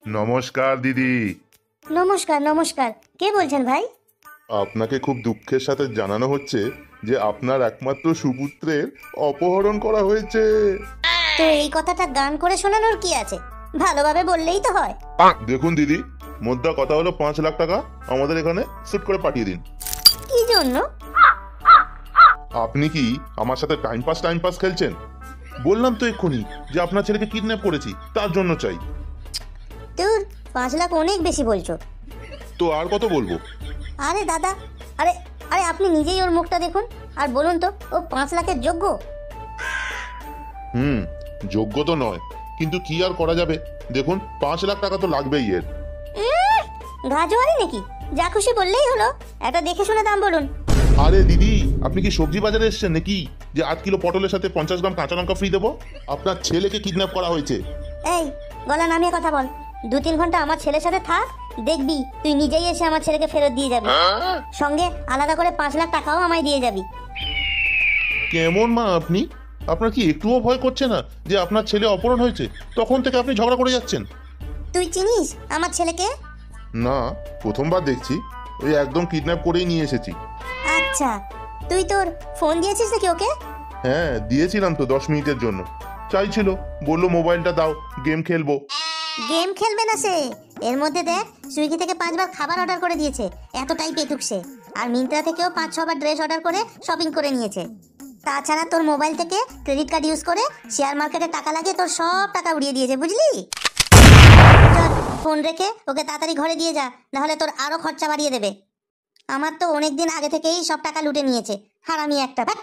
নমস্কার দিদি। নমস্কার নমস্কার। কে বলছেন ভাই? আপনাকে খুব দুঃখের সাথে জানানো হচ্ছে যে আপনার একমাত্র সুপুত্রের অপহরণ করা হয়েছে। তো এই কথাটা গান করে শোনানোর কি আছে? ভালোভাবে বললেই তো হয়। দেখুন দিদি, মোদ্দা কথা হলো 5 লাখ টাকা আমাদের এখানে শুট করে পাঠিয়ে দিন। কি জন্য? আপনি কি আমার সাথে টাইম পাস খেলছেন? বললাম তো এক্ষুনি যে আপনার ছেলেকে কিডন্যাপ করেছি, তার জন্য চাই। তোর 5 লাখ অনেক বেশি বলছো। তো আর কত বলবো? আরে দাদা, আরে আরে আপনি নিজেই ওর মুখটা দেখুন আর বলুন তো ও 5 লাখের যোগ্য? যোগ্য তো নয়, কিন্তু কি আর করা যাবে। দেখুন 5 লাখ টাকা তো লাগবেই এর। গাজোয়ারি নাকি? যা খুশি বললেই হলো, একটা দেখে শুনে দাম বলুন। আরে দিদি, আপনি কি সবজি বাজারে এসেছেন নাকি যে 8 কিলো পটলের সাথে 50 গ্রাম কাঁচা লঙ্কা ফ্রি দেবো? আপনার ছেলেকে কিডন্যাপ করা হয়েছে। এই, গলা নামিয়ে কথা বল। 2-3 ঘন্টা আমার ছেলের সাথে থাক, দেখবি তুই নিজেই এসে আমার ছেলেকে ফেরত দিয়ে যাবি। সঙ্গে আলাদা করে 5 লাখ টাকাও আমায় দিয়ে যাবি। কেমন মা আপনি? আপনার কি একটুও ভয় করছে না যে আপনার ছেলে অপহরণ হয়েছে? তখন থেকে আপনি ঝগড়া করে যাচ্ছেন। তুই চিনিস আমার ছেলেকে? না, প্রথমবার দেখছি। ওই একদম কিডন্যাপ করেই নিয়ে এসেছি। আচ্ছা, তুই তোর ফোন দিয়েছিস নাকি ওকে? হ্যাঁ, দিয়েছিলাম তো 10 মিনিটের জন্য। চাইছিল, বললো মোবাইলটা দাও, গেম খেলবো। গেম খেলবে না সে। এর মধ্যে দেখ, সুইগি থেকে 5 বার খাবার অর্ডার করে দিয়েছে। এতটাই পেটুক সে। আর মিন্ত্রা থেকেও 5-6 বার ড্রেস অর্ডার করে শপিং করে নিয়েছে। তাছাড়া তোর মোবাইল থেকে ক্রেডিট কার্ড ইউজ করে শেয়ার মার্কেটে টাকা লাগিয়ে তোর সব টাকা উড়িয়ে দিয়েছে, বুঝলি? চল, ফোন রেখে ওকে তাড়াতাড়ি ঘরে দিয়ে যা, নাহলে তোর আরো খরচা বাড়িয়ে দেবে। আমার তো অনেক দিন আগে থেকেই সব টাকা লুটে নিয়েছে, হারামি একটা। ধ্যাৎ।